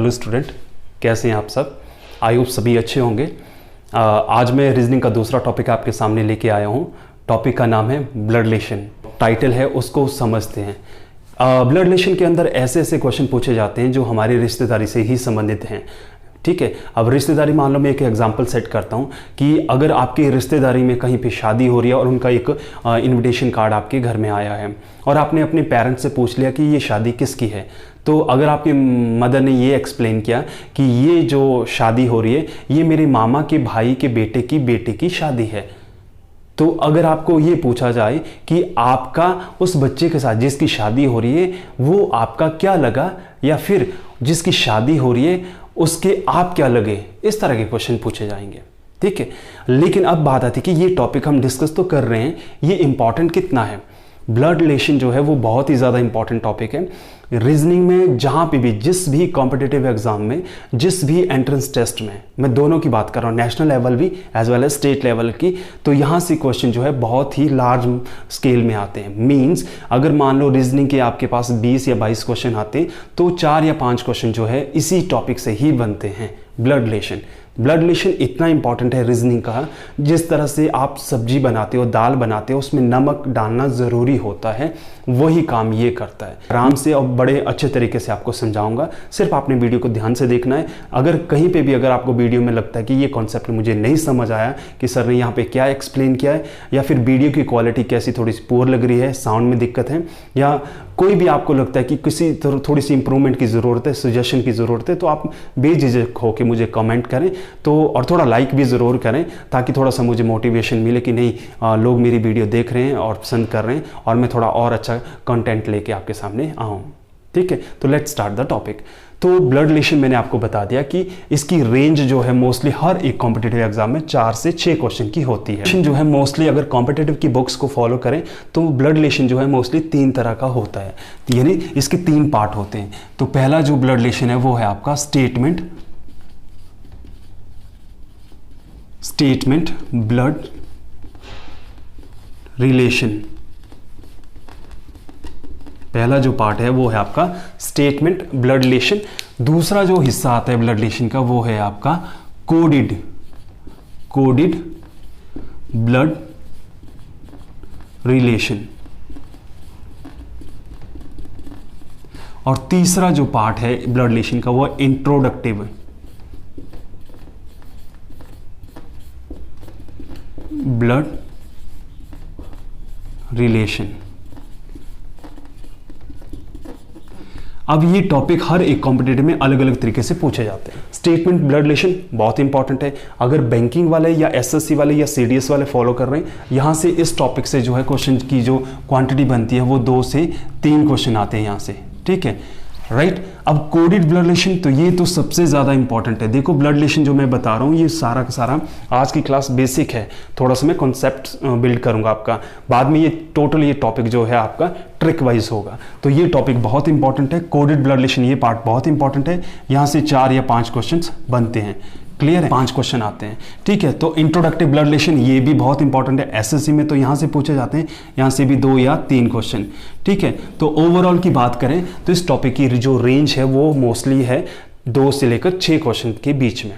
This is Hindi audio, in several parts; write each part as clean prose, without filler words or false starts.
हेलो स्टूडेंट, कैसे हैं आप सब? आई होप सभी अच्छे होंगे। आज मैं रीजनिंग का दूसरा टॉपिक आपके सामने लेके आया हूँ। टॉपिक का नाम है ब्लड रिलेशन। टाइटल है, उसको समझते हैं। ब्लड रिलेशन के अंदर ऐसे ऐसे क्वेश्चन पूछे जाते हैं जो हमारी रिश्तेदारी से ही संबंधित हैं। ठीक है, अब रिश्तेदारी मान लो मैं एक एग्जांपल सेट करता हूँ कि अगर आपकी रिश्तेदारी में कहीं पे शादी हो रही है और उनका एक इनविटेशन कार्ड आपके घर में आया है और आपने अपने पेरेंट्स से पूछ लिया कि ये शादी किसकी है, तो अगर आपकी मदर ने ये एक्सप्लेन किया कि ये जो शादी हो रही है ये मेरे मामा के भाई के बेटे की शादी है, तो अगर आपको ये पूछा जाए कि आपका उस बच्चे के साथ जिसकी शादी हो रही है वो आपका क्या लगा, या फिर जिसकी शादी हो रही है उसके आप क्या लगे, इस तरह के क्वेश्चन पूछे जाएंगे। ठीक है, लेकिन अब बात आती है कि ये टॉपिक हम डिस्कस तो कर रहे हैं, ये इंपॉर्टेंट कितना है। ब्लड रिलेशन जो है वो बहुत ही ज़्यादा इंपॉर्टेंट टॉपिक है। रीजनिंग में जहाँ पे भी, जिस भी कॉम्पिटिटिव एग्जाम में, जिस भी एंट्रेंस टेस्ट में, मैं दोनों की बात कर रहा हूँ, नेशनल लेवल भी as well as state level की, तो यहाँ से क्वेश्चन जो है बहुत ही लार्ज स्केल में आते हैं। मींस अगर मान लो रीजनिंग के आपके पास 20 या 22 क्वेश्चन आते तो 4 या 5 क्वेश्चन जो है इसी टॉपिक से ही बनते हैं। ब्लड रिलेशन इतना इंपॉर्टेंट है रीजनिंग का। जिस तरह से आप सब्जी बनाते हो, दाल बनाते हो, उसमें नमक डालना ज़रूरी होता है, वही काम ये करता है। आराम से और बड़े अच्छे तरीके से आपको समझाऊंगा, सिर्फ आपने वीडियो को ध्यान से देखना है। अगर कहीं पे भी अगर आपको वीडियो में लगता है कि ये कॉन्सेप्ट मुझे नहीं समझ आया कि सर ने यहाँ पे क्या एक्सप्लेन किया है, या फिर वीडियो की क्वालिटी कैसी थोड़ी सी पुअर लग रही है, साउंड में दिक्कत है, या कोई भी आपको लगता है कि किसी थोड़ी सी इंप्रूवमेंट की ज़रूरत है, सजेशन की ज़रूरत है, तो आप बेझिझक होकर मुझे कमेंट करें तो, और थोड़ा लाइक भी ज़रूर करें ताकि थोड़ा सा मुझे मोटिवेशन मिले कि नहीं लोग मेरी वीडियो देख रहे हैं और पसंद कर रहे हैं और मैं थोड़ा और अच्छा कंटेंट लेके आपके सामने आऊँ। ठीक है, तो लेट्स स्टार्ट द टॉपिक। तो ब्लड रिलेशन मैंने आपको बता दिया कि इसकी रेंज जो है मोस्टली हर एक कॉम्पिटिटिव एग्जाम में 4 से 6 क्वेश्चन की होती है। जो है मोस्टली अगर कॉम्पिटिटिव की बुक्स को फॉलो करें तो ब्लड रिलेशन जो है मोस्टली 3 तरह का होता है, यानी इसके 3 पार्ट होते हैं। तो पहला जो ब्लड रिलेशन है वो है आपका स्टेटमेंट ब्लड रिलेशन। पहला जो पार्ट है वो है आपका स्टेटमेंट ब्लड रिलेशन। दूसरा जो हिस्सा आता है ब्लड रिलेशन का वो है आपका कोडिड ब्लड रिलेशन। और तीसरा जो पार्ट है ब्लड रिलेशन का वो इंट्रोडक्टिव ब्लड रिलेशन। अब ये टॉपिक हर एक कॉम्पिटिटिव में अलग अलग तरीके से पूछे जाते हैं। स्टेटमेंट ब्लड रिलेशन बहुत इंपॉर्टेंट है। अगर बैंकिंग वाले या एसएससी वाले या सीडीएस वाले फॉलो कर रहे हैं, यहाँ से इस टॉपिक से जो है क्वेश्चन की जो क्वांटिटी बनती है वो 2 से 3 क्वेश्चन आते हैं यहाँ से। ठीक है, राइट। अब कोडिड ब्लड रिलेशन, तो ये तो सबसे ज़्यादा इंपॉर्टेंट है। देखो ब्लड रिलेशन जो मैं बता रहा हूँ ये सारा का सारा आज की क्लास बेसिक है, थोड़ा सा मैं कॉन्सेप्ट बिल्ड करूँगा आपका, बाद में ये टोटल ये टॉपिक जो है आपका ट्रिक वाइज होगा। तो ये टॉपिक बहुत इंपॉर्टेंट है, कोडिड ब्लड रिलेशन, ये पार्ट बहुत इंपॉर्टेंट है। यहाँ से 4 या 5 क्वेश्चन बनते हैं। क्लियर है, 5 क्वेश्चन आते हैं। ठीक है, तो इंट्रोडक्टिव ब्लड रिलेशन ये भी बहुत इंपॉर्टेंट है। एसएससी में तो यहाँ से पूछे जाते हैं, यहाँ से भी 2 या 3 क्वेश्चन। ठीक है, तो ओवरऑल की बात करें तो इस टॉपिक की जो रेंज है वो मोस्टली है 2 से लेकर 6 क्वेश्चन के बीच में।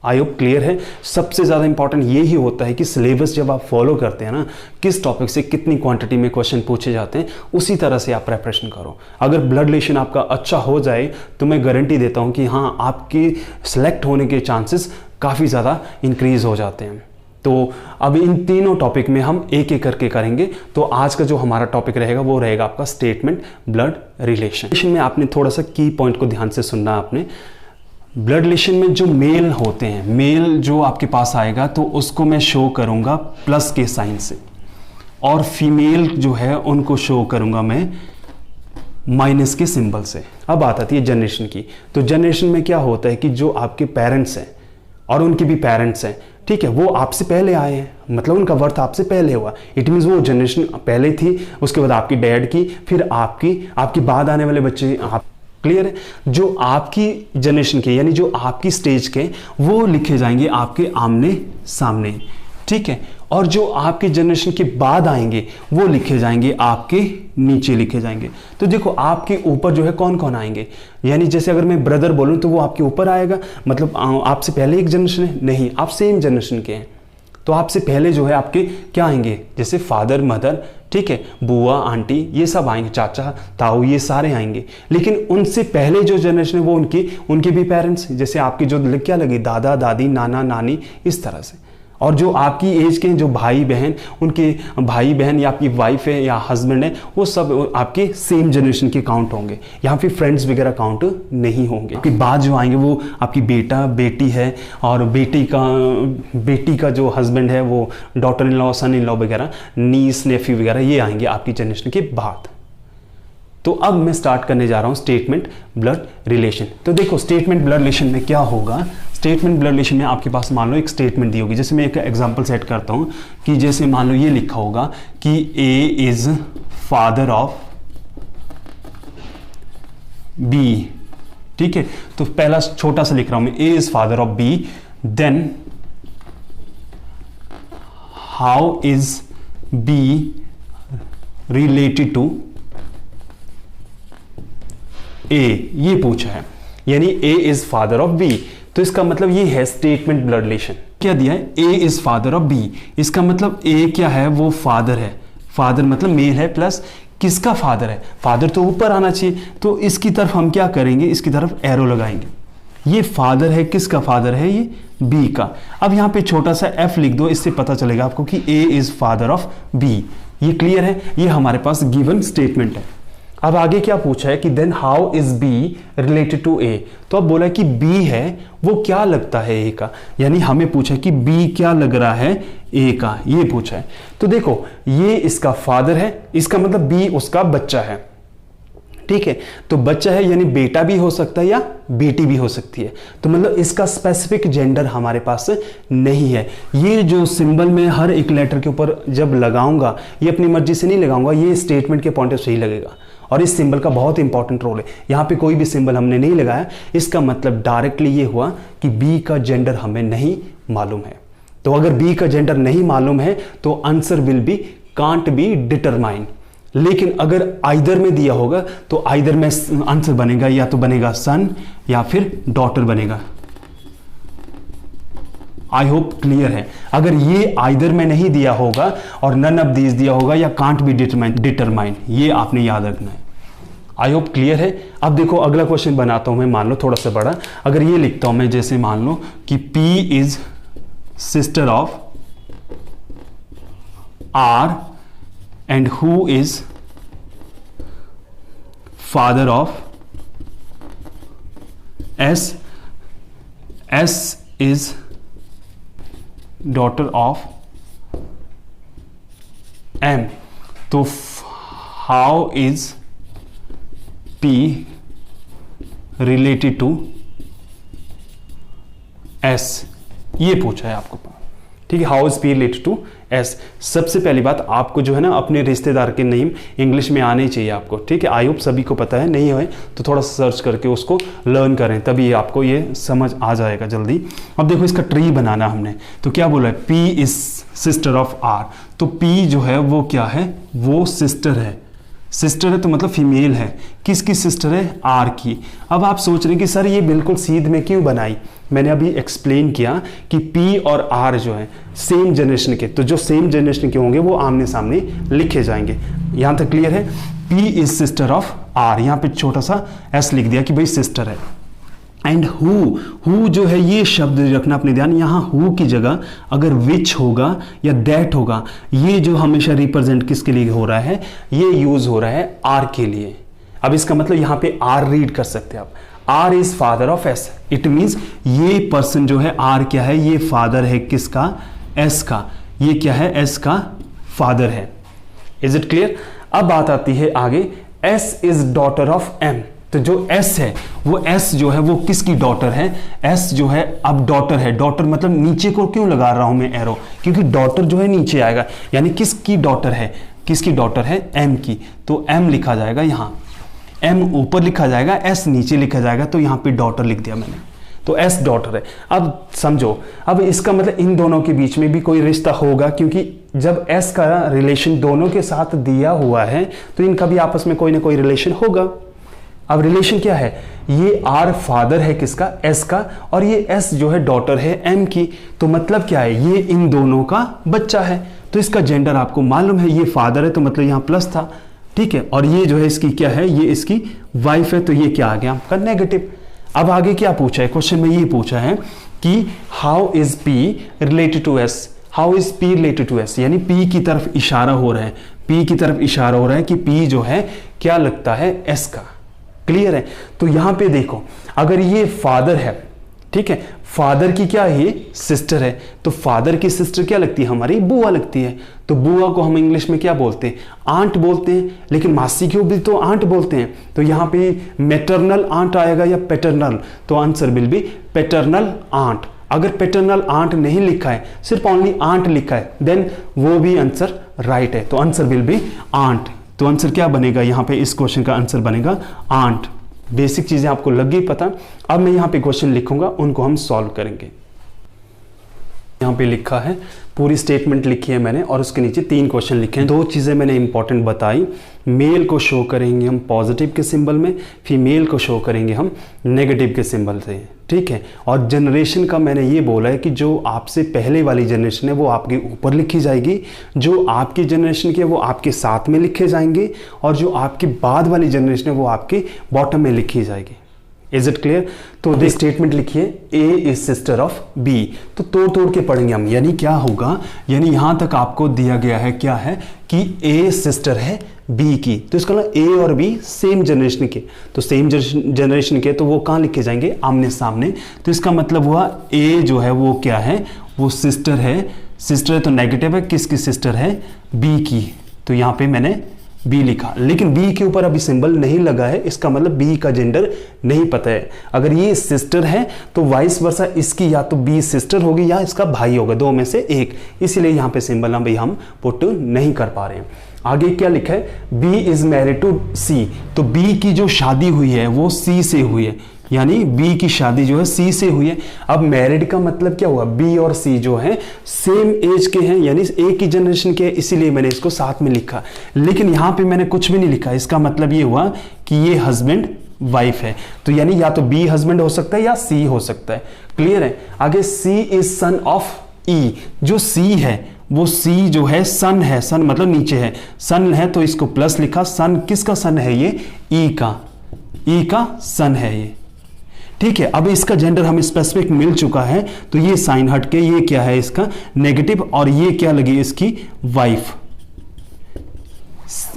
आई होप क्लियर है। सबसे ज़्यादा इंपॉर्टेंट ये ही होता है कि सिलेबस जब आप फॉलो करते हैं ना, किस टॉपिक से कितनी क्वांटिटी में क्वेश्चन पूछे जाते हैं, उसी तरह से आप प्रेपरेशन करो। अगर ब्लड रिलेशन आपका अच्छा हो जाए तो मैं गारंटी देता हूँ कि हाँ, आपकी सिलेक्ट होने के चांसेस काफ़ी ज़्यादा इंक्रीज हो जाते हैं। तो अब इन तीनों टॉपिक में हम एक एक करके करेंगे। तो आज का जो हमारा टॉपिक रहेगा वो रहेगा आपका स्टेटमेंट ब्लड रिलेशन में। आपने थोड़ा सा की पॉइंट को ध्यान से सुनना। आपने ब्लड रिलेशन में जो मेल होते हैं, मेल जो आपके पास आएगा तो उसको मैं शो करूंगा प्लस के साइन से, और फीमेल जो है उनको शो करूंगा मैं माइनस के सिंबल से। अब बात आती है जनरेशन की। तो जनरेशन में क्या होता है कि जो आपके पेरेंट्स हैं और उनके भी पेरेंट्स हैं, ठीक है, वो आपसे पहले आए हैं, मतलब उनका बर्थ आपसे पहले हुआ। इट मीन्स वो जनरेशन पहले थी, उसके बाद आपकी डैड की, फिर आपकी बाद आने वाले बच्चे आप। क्लियर है, जो आपकी जनरेशन के यानी जो आपकी स्टेज के वो लिखे जाएंगे आपके आमने सामने। ठीक है, और जो आपके जनरेशन के बाद आएंगे वो लिखे जाएंगे आपके नीचे लिखे जाएंगे। तो देखो आपके ऊपर जो है कौन कौन आएंगे, यानी जैसे अगर मैं ब्रदर बोलूं तो वो आपके ऊपर आएगा, मतलब आपसे पहले एक जनरेशन है, नहीं आप सेम जनरेशन के हैं, तो आपसे पहले जो है आपके क्या आएंगे, जैसे फादर मदर, ठीक है, बुआ आंटी, ये सब आएंगे, चाचा ताऊ, ये सारे आएंगे। लेकिन उनसे पहले जो जनरेशन है वो उनके भी पेरेंट्स, जैसे आपके जो क्या लगे दादा दादी नाना नानी, इस तरह से। और जो आपकी एज के जो भाई बहन, उनके भाई बहन या आपकी वाइफ है या हस्बैंड है, वो सब आपके सेम जनरेशन के काउंट होंगे। यहाँ पे फ्रेंड्स वगैरह काउंट नहीं होंगे। आपके बाद जो आएंगे वो आपकी बेटा बेटी है, और बेटी का जो हस्बैंड है वो daughter in law son in law वगैरह, नीस नेफ्यू वगैरह, ये आएंगे आपकी जनरेशन के बाद। तो अब मैं स्टार्ट करने जा रहा हूं स्टेटमेंट ब्लड रिलेशन। तो देखो स्टेटमेंट ब्लड रिलेशन में क्या होगा, स्टेटमेंट ब्लड रिलेशन में आपके पास मान लो एक स्टेटमेंट दी होगी, जैसे मैं एक एग्जांपल सेट करता हूं कि जैसे मान लो ये लिखा होगा कि ए इज फादर ऑफ बी, ठीक है। तो पहला छोटा सा लिख रहा हूं मैं, A is father of B, then how is B related to A, ये पूछा है, यानी A is father of B. तो इसका मतलब ये है स्टेटमेंट ब्लड रिलेशन। क्या दिया है, ए इज फादर ऑफ बी, इसका मतलब ए क्या है, वो फादर है, फादर मतलब मेल है, प्लस किसका फादर है, फादर तो ऊपर आना चाहिए, तो इसकी तरफ हम क्या करेंगे, इसकी तरफ एरो लगाएंगे। ये फादर है, किसका फादर है, ये बी का। अब यहां पे छोटा सा एफ लिख दो, इससे पता चलेगा आपको कि ए इज फादर ऑफ बी। ये क्लियर है, ये हमारे पास गिवन स्टेटमेंट है। अब आगे क्या पूछा है कि then how is B related to A. तो अब बोला कि बी है वो क्या लगता है ए का, यानी हमें पूछा है कि बी क्या लग रहा है ए का, ये पूछा है। तो देखो ये इसका फादर है, इसका मतलब बी उसका बच्चा है, ठीक है। तो बच्चा है यानी बेटा भी हो सकता है या बेटी भी हो सकती है। तो मतलब इसका स्पेसिफिक जेंडर हमारे पास नहीं है। ये जो सिंबल में हर एक लेटर के ऊपर जब लगाऊंगा, ये अपनी मर्जी से नहीं लगाऊंगा, ये स्टेटमेंट के पॉइंट ऑफ से ही लगेगा। और इस सिंबल का बहुत इंपॉर्टेंट रोल है। यहां पे कोई भी सिंबल हमने नहीं लगाया, इसका मतलब डायरेक्टली ये हुआ कि बी का जेंडर हमें नहीं मालूम है। तो अगर बी का जेंडर नहीं मालूम है तो answer will B can't be determine. लेकिन अगर आइदर में दिया होगा तो आइदर में आंसर बनेगा, या तो बनेगा सन या फिर डॉटर बनेगा। आई होप क्लियर है। अगर ये आइदर में नहीं दिया होगा और नन ऑफ दीज दिया होगा या कांट बी डिटरमाइन, ये आपने याद रखना है। आई होप क्लियर है। अब देखो अगला क्वेश्चन बनाता हूं मैं, मान लो थोड़ा सा बड़ा। अगर ये लिखता हूं मैं, जैसे मान लो कि P is sister of R and who is father of S, S is daughter of M। तो how is P related to S, ये पूछा है आपको, ठीक है। How is P related to S। सबसे पहली बात आपको जो है ना अपने रिश्तेदार के नेम इंग्लिश में आने चाहिए आपको, ठीक है। आई होप सभी को पता है, नहीं है तो थोड़ा सर्च करके उसको लर्न करें, तभी आपको ये समझ आ जाएगा जल्दी। अब देखो इसका ट्री बनाना हमने, तो क्या बोला है, P is sister of R। तो P जो है वो क्या है, वो सिस्टर है। सिस्टर है तो मतलब फीमेल है। किसकी सिस्टर है, R की। अब आप सोच रहे हैं कि सर ये बिल्कुल सीध में क्यों बनाई। मैंने अभी एक्सप्लेन किया कि P और R जो है सेम जनरेशन के, तो जो सेम जनरेशन के होंगे वो आमने सामने लिखे जाएंगे। यहां तक क्लियर है। P is sister of R, यहां पे छोटा सा S लिख दिया कि भाई सिस्टर है। एंड हु जो है, ये शब्द रखना अपने ध्यान, यहां हु की जगह अगर विच होगा या दैट होगा, ये जो हमेशा रिप्रेजेंट किसके लिए हो रहा है, ये यूज हो रहा है R के लिए। अब इसका मतलब यहां पे R रीड कर सकते हैं आप, R is father of S। It means ये पर्सन जो है R क्या है, ये फादर है किसका, S का। ये क्या है, S का फादर है। Is it clear. अब बात आती है आगे, S is daughter of M। तो जो S है वो S जो है वो किसकी डॉटर है, S जो है अब डॉटर है। डॉटर मतलब नीचे को क्यों लगा रहा हूं मैं एरो, क्योंकि डॉटर जो है नीचे आएगा, यानी किसकी डॉटर है, किसकी डॉटर है, M की। तो M लिखा जाएगा यहां, M ऊपर लिखा जाएगा, S नीचे लिखा जाएगा, तो यहां पे डॉटर लिख दिया मैंने। तो एस डॉटर है। अब समझो, अब इसका मतलब इन दोनों के बीच में भी कोई रिश्ता होगा, क्योंकि जब एस का रिलेशन दोनों के साथ दिया हुआ है तो इनका भी आपस में कोई ना कोई रिलेशन होगा। अब रिलेशन क्या है, ये आर फादर है किसका, एस का, और ये एस जो है डॉटर है एम की। तो मतलब क्या है, ये इन दोनों का बच्चा है। तो इसका जेंडर आपको मालूम है, ये फादर है तो मतलब यहाँ प्लस था, ठीक है, और ये जो है इसकी क्या है, ये इसकी वाइफ है, तो ये क्या आ गया आपका नेगेटिव। अब आगे क्या पूछा है, क्वेश्चन में ये पूछा है कि how is P related to S, how is P related to S, यानी पी की तरफ इशारा हो रहा है, पी की तरफ इशारा हो रहा है कि पी जो है क्या लगता है, एस का। क्लियर है। तो यहां पे देखो, अगर ये फादर है, ठीक है, फादर की क्या है, ये सिस्टर है, तो फादर की सिस्टर क्या लगती है, हमारी बुआ लगती है। तो बुआ को हम इंग्लिश में क्या बोलते हैं, आंट बोलते हैं, लेकिन मासी को भी तो आंट बोलते हैं। तो यहाँ पे मैटरनल आंट आएगा या पैटर्नल, तो answer will be paternal aunt. अगर पैटर्नल आंट नहीं लिखा है, सिर्फ ओनली आंट लिखा है, देन वो भी आंसर राइट है। तो आंसर विल बी आंट। तो आंसर क्या बनेगा, यहाँ पे इस क्वेश्चन का आंसर बनेगा आंट। बेसिक चीजें आपको लग गई पता। अब मैं यहाँ पे क्वेश्चन लिखूंगा, उनको हम सॉल्व करेंगे। यहाँ पे लिखा है, पूरी स्टेटमेंट लिखी है मैंने, और उसके नीचे 3 क्वेश्चन लिखे हैं। 2 चीज़ें मैंने इंपॉर्टेंट बताई, मेल को शो करेंगे हम पॉजिटिव के सिंबल में, फीमेल को शो करेंगे हम नेगेटिव के सिंबल से, ठीक है। और जनरेशन का मैंने ये बोला है कि जो आपसे पहले वाली जनरेशन है वो आपके ऊपर लिखी जाएगी, जो आपकी जनरेशन की है वो आपके साथ में लिखे जाएंगे, और जो आपके बाद वाली जनरेशन है वो आपके बॉटम में लिखी जाएगी। Is it clear. तो देख स्टेटमेंट लिखिए, ए इज सिस्टर ऑफ बी। तो तोड़ तोड़ के पढ़ेंगे हम, यानी क्या होगा, यानी यहां तक आपको दिया गया है क्या है कि ए सिस्टर है बी की, तो इसका मतलब ए और बी सेम जनरेशन के, तो सेम जनरेशन के, तो वो कहां लिखे जाएंगे, आमने सामने। तो इसका मतलब हुआ ए जो है वो क्या है, वो सिस्टर है, सिस्टर है तो नेगेटिव है, किसकी सिस्टर है, बी की। तो यहां पे मैंने बी लिखा, लेकिन बी के ऊपर अभी सिंबल नहीं लगा है, इसका मतलब बी का जेंडर नहीं पता है। अगर ये सिस्टर है तो वाइस वर्सा इसकी या तो बी सिस्टर होगी या इसका भाई होगा, 2 में से एक, इसीलिए यहाँ पे सिंबल हम पुट नहीं कर पा रहे हैं। आगे क्या लिखा है, बी इज मैरिड टू सी। तो बी की जो शादी हुई है वो सी से हुई है, यानी बी की शादी जो है सी से हुई है। अब मैरिड का मतलब क्या हुआ, बी और सी जो है सेम एज के हैं, यानी एक ही जनरेशन के, इसीलिए मैंने इसको साथ में लिखा। लेकिन यहां पे मैंने कुछ भी नहीं लिखा, इसका मतलब ये हुआ कि ये हस्बैंड वाइफ है, तो यानी या तो बी हस्बैंड हो सकता है या सी हो सकता है। क्लियर है। आगे सी इज सन ऑफ ई। जो सी है वो सी जो है सन है, सन मतलब नीचे है, सन है तो इसको प्लस लिखा। सन किसका सन है, ये ई का सन है ये, ठीक है। अब इसका जेंडर हमें स्पेसिफिक मिल चुका है, तो ये साइन हट के ये क्या है इसका नेगेटिव, और ये क्या लगी इसकी वाइफ,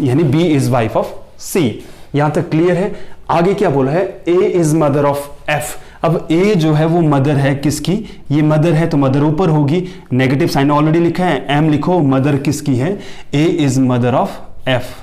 यानी बी इज वाइफ ऑफ सी। यहां तक क्लियर है। आगे क्या बोला है, ए इज मदर ऑफ एफ। अब ए जो है वो मदर है किसकी, ये मदर है तो मदर ऊपर होगी, नेगेटिव साइन ऑलरेडी लिखा है, एम लिखो, मदर किसकी है, ए इज मदर ऑफ एफ।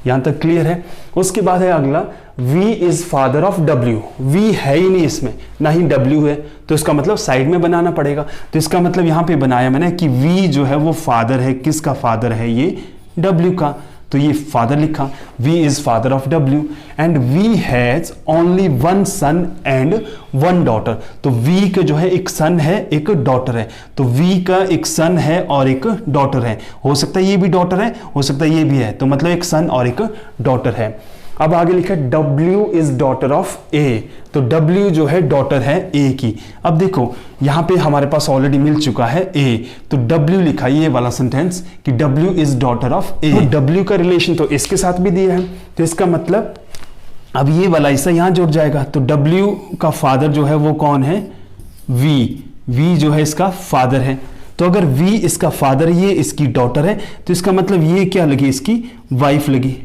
यहां तक क्लियर है। उसके बाद है अगला, V is father of W। V है ही नहीं इसमें, ना ही W है, तो इसका मतलब साइड में बनाना पड़ेगा। तो इसका मतलब यहां पे बनाया मैंने कि V जो है वो फादर है, किसका फादर है, ये W का, तो ये फादर लिखा, V is father of W and V has only 1 son and 1 daughter. तो V का जो है एक सन है एक डॉटर है, तो V का एक सन है और एक डॉटर है, हो सकता है ये भी डॉटर है, हो सकता है ये भी है, तो मतलब एक सन और एक डॉटर है। अब आगे लिखा है W is daughter of A। तो W जो है डॉटर है A की। अब देखो यहां पे हमारे पास ऑलरेडी मिल चुका है A, तो W लिखा ये वाला सेंटेंस कि W is daughter of A। तो W का रिलेशन तो इसके साथ भी दिया है, तो इसका मतलब अब ये वाला हिस्सा यहां जुड़ जाएगा। तो W का फादर जो है वो कौन है, V जो है इसका फादर है। तो अगर V इसका फादर, ये इसकी डॉटर है, तो इसका मतलब ये क्या लगी, इसकी वाइफ लगी।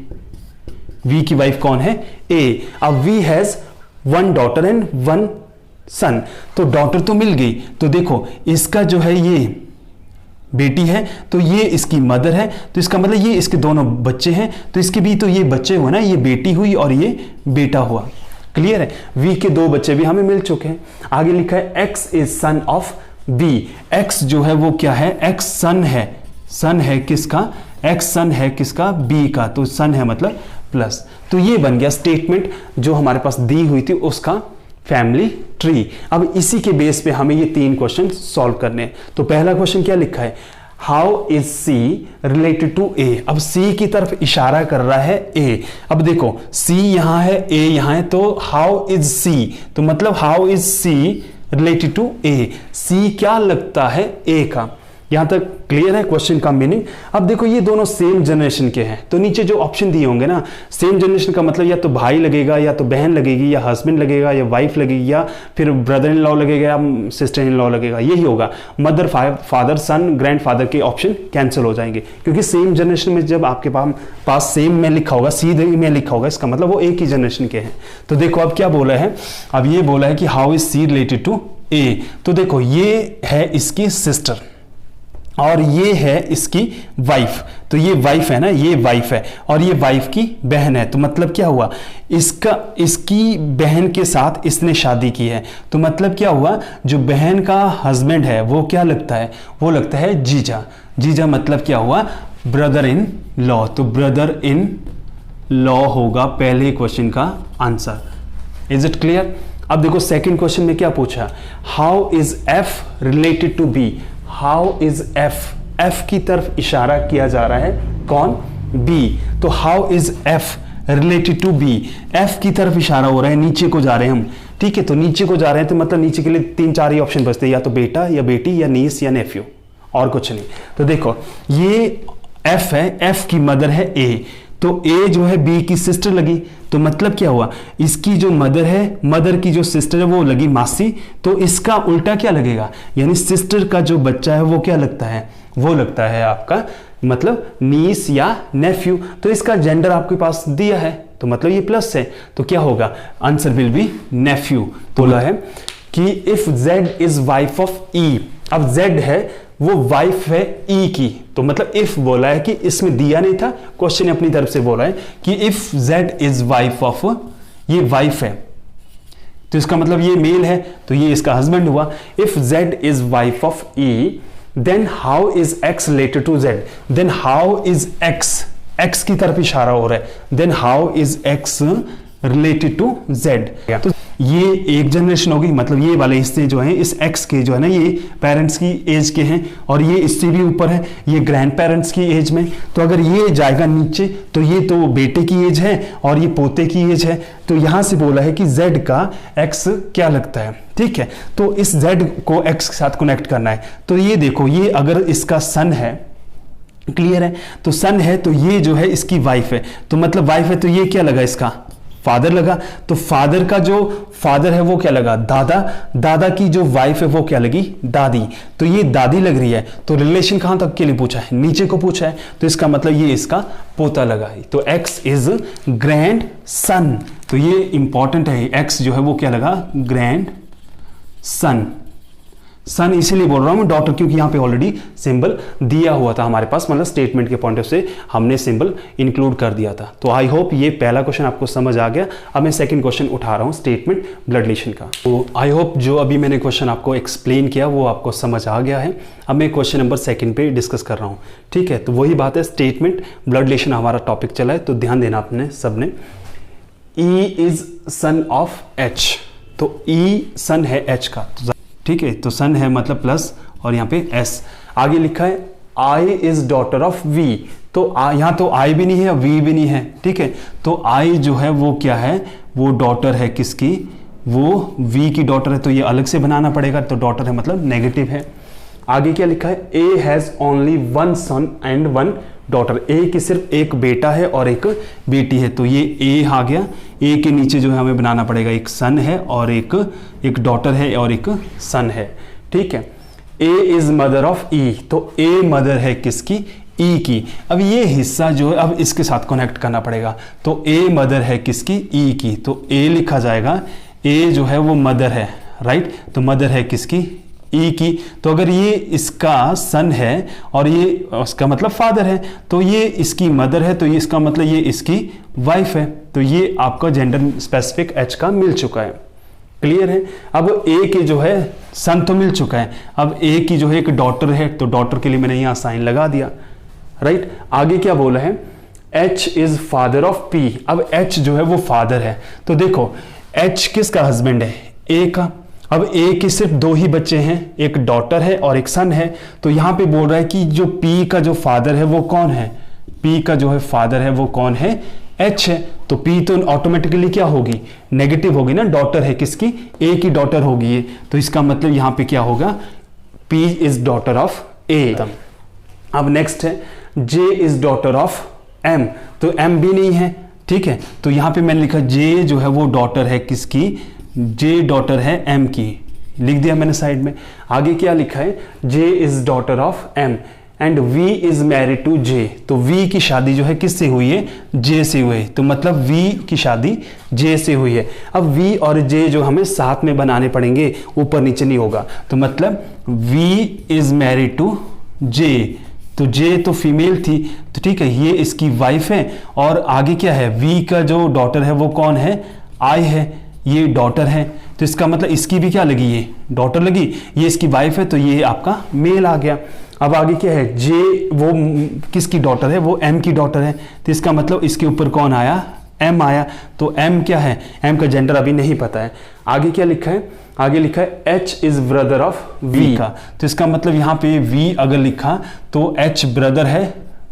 V की वाइफ कौन है, A। अब V हैज 1 डॉटर एंड 1 सन, तो डॉटर तो मिल गई, तो देखो इसका जो है ये बेटी है, तो ये इसकी मदर है, तो इसका मतलब ये इसके दोनों बच्चे हैं, तो इसके भी तो ये बच्चे हुए ना, ये बेटी हुई और ये बेटा हुआ। क्लियर है। V के 2 बच्चे भी हमें मिल चुके हैं। आगे लिखा है X is son of B। X जो है वो क्या है, X सन है, सन है किसका, X सन है किसका, B का, तो सन है मतलब प्लस। तो ये बन गया स्टेटमेंट जो हमारे पास दी हुई थी उसका फैमिली ट्री। अब इसी के बेस पे हमें ये 3 क्वेश्चन सॉल्व करने हैं। तो पहला क्वेश्चन क्या लिखा है, how is C related to A. अब सी की तरफ इशारा कर रहा है ए। अब देखो सी यहां है, ए यहां है, तो हाउ इज सी, तो मतलब how is C related to A. C क्या लगता है ए का। यहां तक क्लियर है क्वेश्चन का मीनिंग। अब देखो ये दोनों सेम जनरेशन के हैं, तो नीचे जो ऑप्शन दिए होंगे ना, सेम जनरेशन का मतलब या तो भाई लगेगा, या तो बहन लगेगी, या हस्बैंड लगेगा, या वाइफ लगेगी, या फिर ब्रदर इन लॉ लगेगा, या सिस्टर इन लॉ लगेगा, यही होगा। मदर, फादर, सन, ग्रैंडफादर के ऑप्शन कैंसिल हो जाएंगे, क्योंकि सेम जनरेशन में जब आपके पास सेम में लिखा होगा, सीधे में लिखा होगा, इसका मतलब वो एक ही जनरेशन के हैं। तो देखो अब क्या बोला है, अब ये बोला है कि how is C related to A. तो देखो ये है इसकी सिस्टर और ये है इसकी वाइफ, तो ये वाइफ है ना, ये वाइफ है और ये वाइफ की बहन है। तो मतलब क्या हुआ, इसकी बहन के साथ इसने शादी की है, तो मतलब क्या हुआ, जो बहन का हस्बैंड है वो क्या लगता है, वो लगता है जीजा। जीजा मतलब क्या हुआ, ब्रदर इन लॉ। तो ब्रदर इन लॉ होगा पहले क्वेश्चन का आंसर। Is it clear. अब देखो सेकंड क्वेश्चन में क्या पूछा, how is F related to B. How is F, F की तरफ इशारा किया जा रहा है, कौन, बी। तो how is F related to B, F की तरफ इशारा हो रहा है, नीचे को जा रहे हैं हम, ठीक है। तो नीचे को जा रहे हैं तो मतलब नीचे के लिए 3-4 ही ऑप्शन बचते हैं, या तो बेटा या बेटी या नीस या नेफ्यू, और कुछ नहीं। तो देखो ये एफ है, एफ की मदर है ए, तो ए जो है बी की सिस्टर लगी, तो मतलब क्या हुआ, इसकी जो मदर है, मदर की जो सिस्टर है वो लगी मासी, तो इसका उल्टा क्या लगेगा, यानी सिस्टर का जो बच्चा है वो क्या लगता है, वो लगता है आपका मतलब नीस या नेफ्यू। तो इसका जेंडर आपके पास दिया है, तो मतलब ये प्लस है, तो क्या होगा, आंसर विल बी नेफ्यू। बोला है कि if Z is wife of E. अब जेड है वो वाइफ है ई की, तो मतलब इफ बोला है कि इसमें दिया नहीं था, क्वेश्चन अपनी तरफ से बोला है कि if Z is wife of, ये वाइफ है तो इसका मतलब ये मेल है, तो ये इसका हस्बैंड हुआ। If Z is wife of E then how is X related to Z. Then how is X, X की तरफ इशारा हो रहा है, then how is X related to Z. तो ये एक जनरेशन होगी, मतलब ये वाले हिस्से जो हैं इस एक्स के जो है ना, ये पेरेंट्स की एज के हैं, और ये इससे भी ऊपर है, ये ग्रैंड पेरेंट्स की एज में। तो अगर ये जाएगा नीचे तो ये तो बेटे की एज है और ये पोते की एज है, तो यहां से बोला है कि जेड का एक्स क्या लगता है, ठीक है। तो इस जेड को एक्स के साथ कनेक्ट करना है, तो ये देखो, ये अगर इसका सन है, क्लियर है, तो सन है, तो ये जो है इसकी वाइफ है, तो मतलब वाइफ है, तो ये क्या लगा, इसका फादर लगा, तो फादर का जो फादर है वो क्या लगा, दादा। दादा की जो वाइफ है वो क्या लगी, दादी, तो ये दादी लग रही है। तो रिलेशन कहां तक के लिए पूछा है, नीचे को पूछा है, तो इसका मतलब ये इसका पोता लगा है। तो एक्स इज ग्रैंड सन, तो ये इंपॉर्टेंट है, एक्स जो है वो क्या लगा, ग्रैंड सन। सन इसीलिए बोल रहा हूं मैं डॉटर, क्योंकि यहां पे ऑलरेडी सिंबल दिया हुआ था हमारे पास, मतलब स्टेटमेंट के पॉइंट ऑफ से हमने सिंबल इंक्लूड कर दिया था। तो आई होप ये पहला क्वेश्चन आपको समझ आ गया। अब मैं सेकंड क्वेश्चन उठा रहा हूं, स्टेटमेंट ब्लड रिलेशन का। तो आई होप जो अभी मैंने क्वेश्चन आपको एक्सप्लेन किया वो आपको समझ आ गया है। अब मैं क्वेश्चन नंबर 2 पे डिस्कस कर रहा हूँ, ठीक है। तो वही बात है, स्टेटमेंट ब्लड रिलेशन हमारा टॉपिक चला है, तो ध्यान देना आपने सबने। E is son of H, तो ई सन है एच का, ठीक है। तो सन है मतलब प्लस, और यहाँ पे एस आगे लिखा है। I is daughter of we, तो यहां तो आई भी नहीं है, वी भी नहीं है, ठीक है। तो आई जो है वो क्या है, वो डॉटर है किसकी, वो वी की डॉटर है, तो ये अलग से बनाना पड़ेगा। तो डॉटर है मतलब नेगेटिव है। आगे क्या लिखा है, A has only 1 son and 1 daughter. A की सिर्फ एक बेटा है और एक बेटी है, तो ये ए आ गया। ए के नीचे जो है हमें बनाना पड़ेगा, एक सन है और एक डॉटर है और एक सन है, ठीक है। ए इज मदर ऑफ ई, तो ए मदर है किसकी, ई की। अब ये हिस्सा जो है अब इसके साथ कनेक्ट करना पड़ेगा, तो ए मदर है किसकी, ई की, तो ए लिखा जाएगा। ए जो है वो मदर है, राइट, तो मदर है किसकी, ई की। तो अगर ये इसका सन है और ये उसका मतलब फादर है, तो ये इसकी मदर है, तो ये इसका मतलब ये इसकी वाइफ है। तो ये आपका जेंडर स्पेसिफिक एच का मिल चुका है, क्लियर है। अब ए के जो है सन तो मिल चुका है, अब ए की जो है एक डॉटर है, तो डॉटर के लिए मैंने यहाँ साइन लगा दिया, राइट। आगे क्या बोला है, H is father of P. अब एच जो है वो फादर है, तो देखो एच किसका हस्बैंड है, ए का। अब ए के सिर्फ 2 ही बच्चे हैं, एक डॉटर है और एक सन है। तो यहां पे बोल रहा है कि जो पी का जो फादर है वो कौन है, पी का जो है फादर है वो कौन है, एच है। तो पी तो ऑटोमेटिकली क्या होगी, नेगेटिव होगी ना, डॉटर है किसकी, ए की डॉटर होगी ये। तो इसका मतलब यहां पे क्या होगा, पी इज डॉटर ऑफ ए। अब नेक्स्ट है J is daughter of M. तो एम भी नहीं है, ठीक है। तो यहां पे मैंने लिखा जे जो है वो डॉटर है किसकी, जे डॉटर है एम की, लिख दिया मैंने साइड में। आगे क्या लिखा है, J is daughter of M and V is married to J. तो वी की शादी जो है किससे हुई है, जे से हुई है। तो मतलब वी की शादी जे से हुई है। अब वी और जे जो हमें साथ में बनाने पड़ेंगे, ऊपर नीचे नहीं होगा। तो मतलब we is married to J. तो जे तो फीमेल थी, तो ठीक है, ये इसकी वाइफ है। और आगे क्या है, वी का जो डॉटर है वो कौन है, आई है, ये डॉटर है। तो इसका मतलब इसकी भी क्या लगी, ये डॉटर लगी, ये इसकी वाइफ है, तो ये आपका मेल आ गया। अब आगे क्या है, जे वो किसकी डॉटर है, वो एम की डॉटर है। तो इसका मतलब इसके ऊपर कौन आया, एम आया। तो एम क्या है, एम का जेंडर अभी नहीं पता है। आगे क्या लिखा है, आगे लिखा है H is brother of V का। तो इसका मतलब यहां पे वी अगर लिखा तो एच ब्रदर है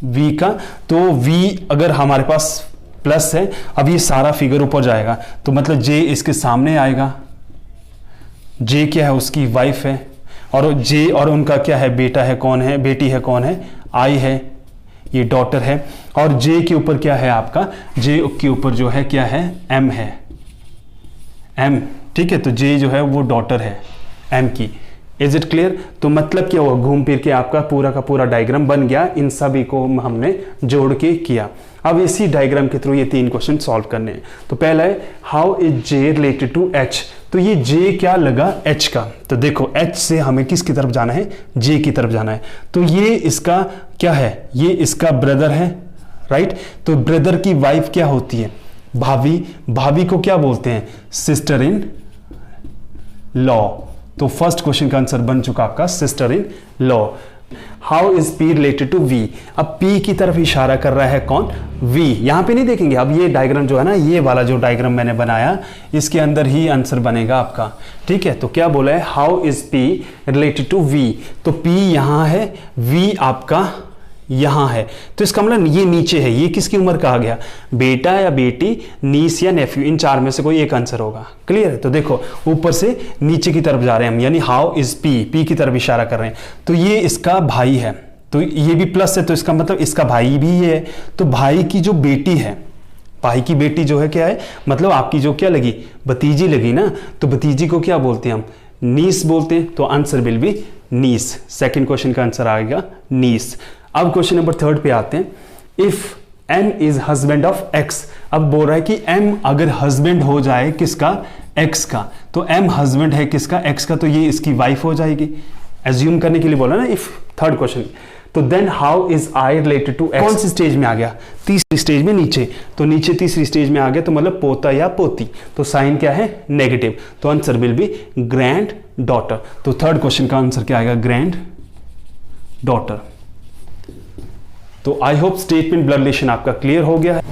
वी का। तो वी अगर हमारे पास प्लस है, अब ये सारा फिगर ऊपर जाएगा, तो मतलब जे इसके सामने आएगा। जे क्या है, उसकी वाइफ है। और जे और उनका क्या है, बेटा है, कौन है, बेटी है, कौन है, आई है, ये डॉटर है। और जे के ऊपर क्या है आपका, जे के ऊपर जो है क्या है, एम है, एम, ठीक है। तो जे जो है वो डॉटर है एम की। Is it clear. तो मतलब क्या हुआ, घूम फिर के आपका पूरा का पूरा डायग्राम बन गया, इन सभी को हमने जोड़ के किया। अब इसी डायग्राम के थ्रू ये 3 क्वेश्चन सॉल्व करने हैं। तो पहला है how is J related to H. तो ये जे क्या लगा, एच का। तो देखो एच से हमें किसकी तरफ जाना है, जे की तरफ जाना है। तो ये इसका क्या है, ये इसका ब्रदर है, राइट। तो ब्रदर की वाइफ क्या होती है, भाभी। भाभी को क्या बोलते हैं, सिस्टर इन लॉ। तो फर्स्ट क्वेश्चन का आंसर बन चुका आपका sister in law. How is P related to V. अब पी की तरफ इशारा कर रहा है कौन, वी। यहां पे नहीं देखेंगे, अब ये डायग्राम जो है ना, ये वाला जो डायग्राम मैंने बनाया, इसके अंदर ही आंसर बनेगा आपका, ठीक है। तो क्या बोला है, how is P related to V. तो पी यहां है, वी आपका यहां है। तो इसका मतलब ये नीचे है, ये किसकी उम्र का आ गया, बेटा या बेटी, नीस या नेफ्यू, इन 4 में से कोई एक आंसर होगा। क्लियर है। तो देखो ऊपर से नीचे की तरफ जा रहे हैं हम, यानी हाउ इज पी, पी की तरफ इशारा कर रहे हैं। तो ये इसका भाई है, तो ये भी प्लस है, तो इसका मतलब इसका भाई भी ये है। तो भाई की जो बेटी है, भाई की बेटी जो है क्या है, मतलब आपकी जो क्या लगी, भतीजी लगी ना। तो भतीजी को क्या बोलते हैं हम, नीस बोलते हैं। तो answer will be niece. Second question का आंसर आएगा नीस। अब क्वेश्चन नंबर 3 पे आते हैं। If M is husband of X. अब बोल रहा है कि एम अगर हस्बैंड हो जाए किसका, एक्स का। तो एम हस्बैंड है किसका, एक्स का। तो ये इसकी वाइफ हो जाएगी, एज्यूम करने के लिए बोला ना, इफ। थर्ड क्वेश्चन, तो then how is I related to X. कौन सी स्टेज में आ गया, तीसरी स्टेज में, नीचे। तो नीचे तीसरी स्टेज में आ गया, तो मतलब पोता या पोती। तो साइन क्या है, नेगेटिव। तो answer will B grand daughter. तो थर्ड क्वेश्चन का आंसर क्या आएगा, ग्रैंड डॉटर। तो I hope statement blood relation आपका क्लियर हो गया है।